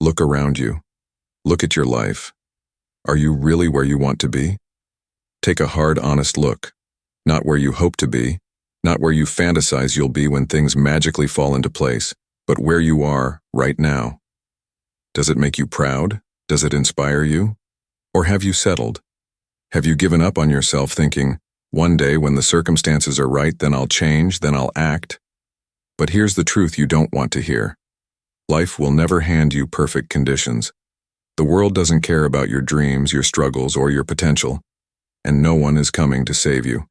Look around you. Look at your life. Are you really where you want to be? Take a hard, honest look. Not where you hope to be, not where you fantasize you'll be when things magically fall into place, but where you are right now. Does it make you proud? Does it inspire you? Or have you settled? Have you given up on yourself thinking, one day when the circumstances are right, then I'll change, then I'll act? But here's the truth you don't want to hear. Life will never hand you perfect conditions. The world doesn't care about your dreams, your struggles, or your potential, and no one is coming to save you.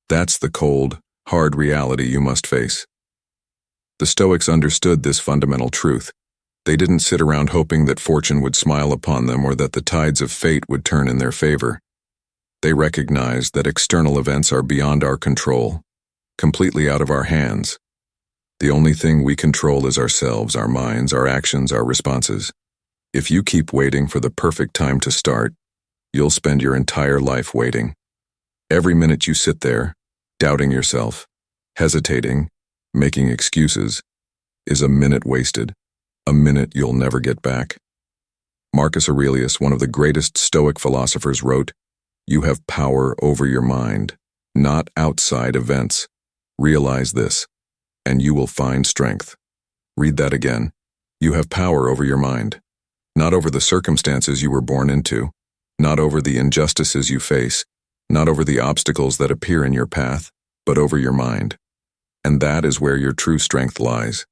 That's the cold, hard reality you must face. The Stoics understood this fundamental truth. They didn't sit around hoping that fortune would smile upon them or that the tides of fate would turn in their favor. They recognized that external events are beyond our control, completely out of our hands. The only thing we control is ourselves, our minds, our actions, our responses. If you keep waiting for the perfect time to start, you'll spend your entire life waiting. Every minute you sit there, doubting yourself, hesitating, making excuses, is a minute wasted, a minute you'll never get back. Marcus Aurelius, one of the greatest Stoic philosophers, wrote, "You have power over your mind, not outside events. Realize this, and you will find strength." Read that again. You have power over your mind, not over the circumstances you were born into, not over the injustices you face, not over the obstacles that appear in your path, but over your mind. And that is where your true strength lies.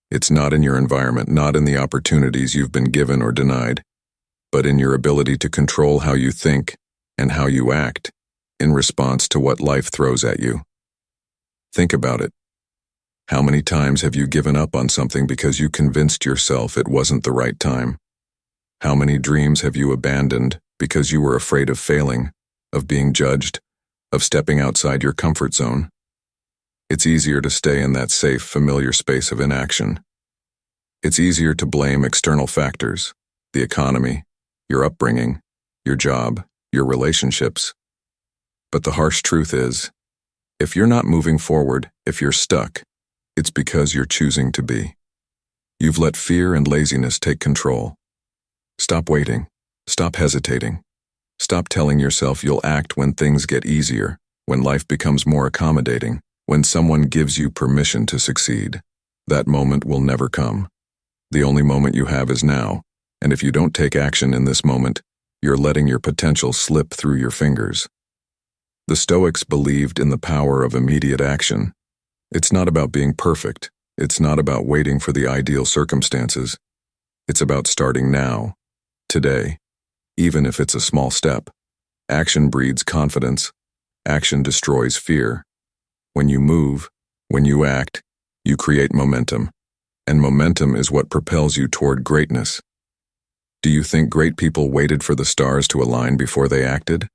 It's not in your environment, not in the opportunities you've been given or denied, but in your ability to control how you think and how you act in response to what life throws at you. Think about it. How many times have you given up on something because you convinced yourself it wasn't the right time? How many dreams have you abandoned because you were afraid of failing, of being judged, of stepping outside your comfort zone? It's easier to stay in that safe, familiar space of inaction. It's easier to blame external factors, the economy, your upbringing, your job, your relationships. But the harsh truth is, if you're not moving forward, if you're stuck, it's because you're choosing to be. You've let fear and laziness take control. Stop waiting. Stop hesitating. Stop telling yourself you'll act when things get easier, when life becomes more accommodating, when someone gives you permission to succeed. That moment will never come. The only moment you have is now, and if you don't take action in this moment, you're letting your potential slip through your fingers. The Stoics believed in the power of immediate action. It's not about being perfect. It's not about waiting for the ideal circumstances. It's about starting now, today, even if it's a small step. Action breeds confidence. Action destroys fear. When you move, when you act, you create momentum. And momentum is what propels you toward greatness. Do you think great people waited for the stars to align before they acted?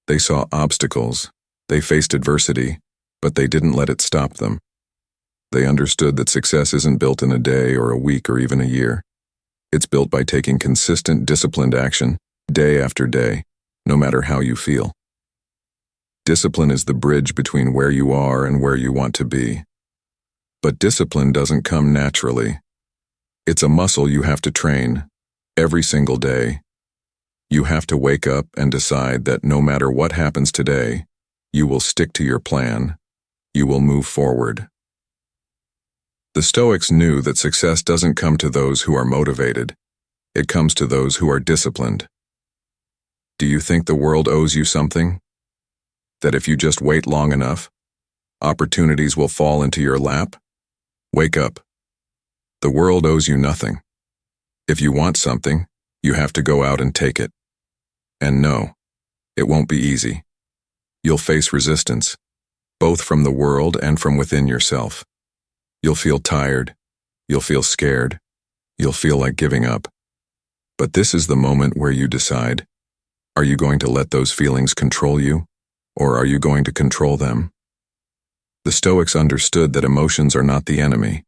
They saw obstacles. They faced adversity, but they didn't let it stop them. They understood that success isn't built in a day or a week or even a year. It's built by taking consistent, disciplined action, day after day, no matter how you feel. Discipline is the bridge between where you are and where you want to be. But discipline doesn't come naturally. It's a muscle you have to train every single day. You have to wake up and decide that no matter what happens today, you will stick to your plan. You will move forward. The Stoics knew that success doesn't come to those who are motivated. It comes to those who are disciplined. Do you think the world owes you something? That if you just wait long enough, opportunities will fall into your lap? Wake up. The world owes you nothing. If you want something, you have to go out and take it. And no, it won't be easy. You'll face resistance, both from the world and from within yourself. You'll feel tired. You'll feel scared. You'll feel like giving up. But this is the moment where you decide, are you going to let those feelings control you, or are you going to control them? The Stoics understood that emotions are not the enemy,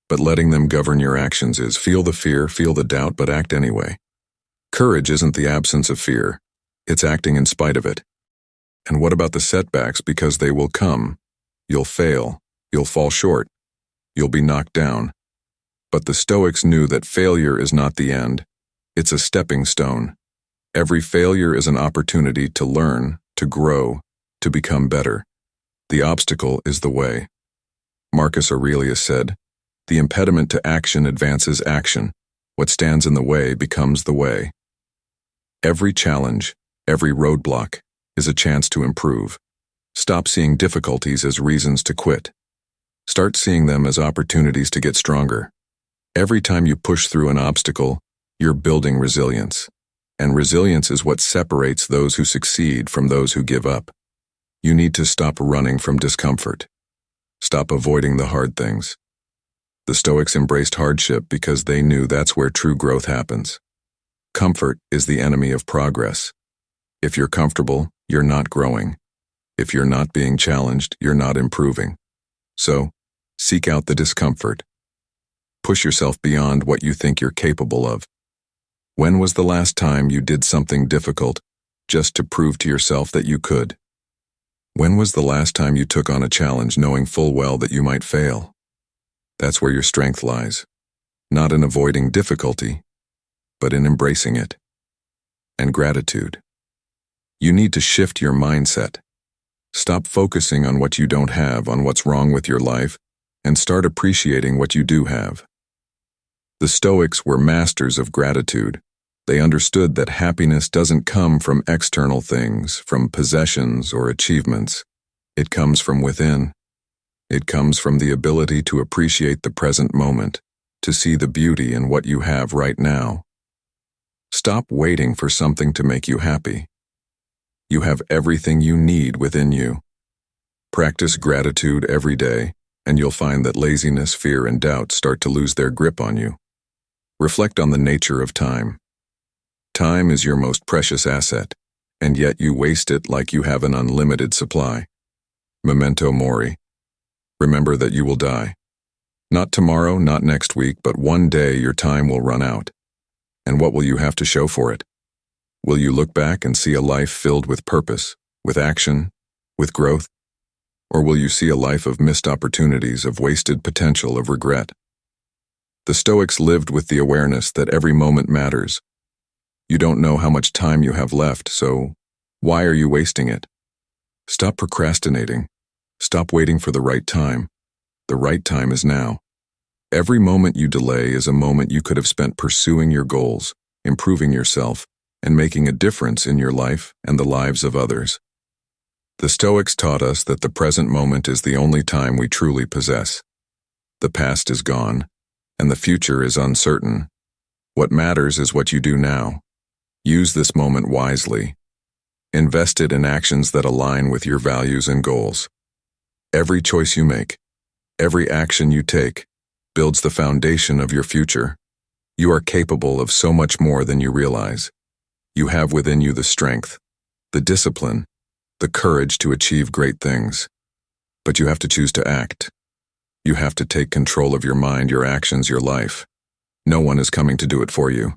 but letting them govern your actions is. Feel the fear, feel the doubt, but act anyway. Courage isn't the absence of fear. It's acting in spite of it. And what about the setbacks? Because they will come. You'll fail. You'll fall short. You'll be knocked down. But the Stoics knew that failure is not the end. It's a stepping stone. Every failure is an opportunity to learn, to grow, to become better. The obstacle is the way. Marcus Aurelius said, "The impediment to action advances action. What stands in the way becomes the way." Every challenge, every roadblock, is a chance to improve. Stop seeing difficulties as reasons to quit. Start seeing them as opportunities to get stronger. Every time you push through an obstacle, you're building resilience. And resilience is what separates those who succeed from those who give up. You need to stop running from discomfort. Stop avoiding the hard things. The Stoics embraced hardship because they knew that's where true growth happens. Comfort is the enemy of progress. If you're comfortable, you're not growing. If you're not being challenged, you're not improving. So, seek out the discomfort. Push yourself beyond what you think you're capable of. When was the last time you did something difficult just to prove to yourself that you could? When was the last time you took on a challenge knowing full well that you might fail? That's where your strength lies. Not in avoiding difficulty, but in embracing it. And gratitude. You need to shift your mindset. Stop focusing on what you don't have, on what's wrong with your life, and start appreciating what you do have. The Stoics were masters of gratitude. They understood that happiness doesn't come from external things, from possessions or achievements. It comes from within. It comes from the ability to appreciate the present moment, to see the beauty in what you have right now. Stop waiting for something to make you happy. You have everything you need within you. Practice gratitude every day, and you'll find that laziness, fear, and doubt start to lose their grip on you. Reflect on the nature of time. Time is your most precious asset, and yet you waste it like you have an unlimited supply. Memento mori. Remember that you will die. Not tomorrow, not next week, but one day your time will run out. And what will you have to show for it? Will you look back and see a life filled with purpose, with action, with growth? Or will you see a life of missed opportunities, of wasted potential, of regret? The Stoics lived with the awareness that every moment matters. You don't know how much time you have left, so why are you wasting it? Stop procrastinating. Stop waiting for the right time. The right time is now. Every moment you delay is a moment you could have spent pursuing your goals, improving yourself, and making a difference in your life and the lives of others. The Stoics taught us that the present moment is the only time we truly possess. The past is gone, and the future is uncertain. What matters is what you do now. Use this moment wisely. Invest it in actions that align with your values and goals. Every choice you make, every action you take, builds the foundation of your future. You are capable of so much more than you realize. You have within you the strength, the discipline, the courage to achieve great things. But you have to choose to act. You have to take control of your mind, your actions, your life. No one is coming to do it for you.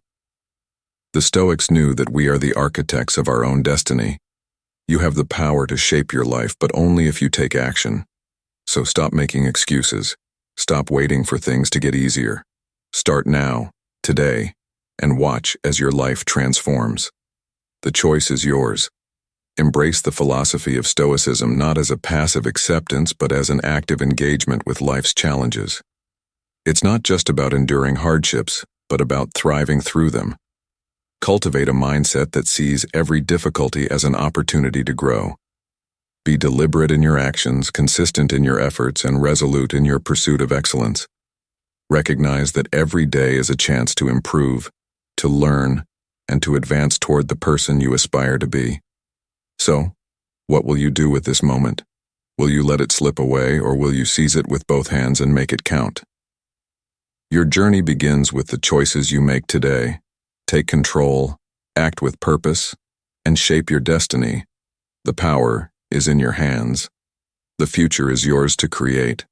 The Stoics knew that we are the architects of our own destiny. You have the power to shape your life, but only if you take action. So stop making excuses. Stop waiting for things to get easier. Start now, today, and watch as your life transforms. The choice is yours. Embrace the philosophy of Stoicism not as a passive acceptance, but as an active engagement with life's challenges. It's not just about enduring hardships, but about thriving through them. Cultivate a mindset that sees every difficulty as an opportunity to grow. Be deliberate in your actions, consistent in your efforts, and resolute in your pursuit of excellence. Recognize that every day is a chance to improve, to learn, and to advance toward the person you aspire to be. So, what will you do with this moment? Will you let it slip away, or will you seize it with both hands and make it count? Your journey begins with the choices you make today. Take control, act with purpose, and shape your destiny. The power is in your hands. The future is yours to create.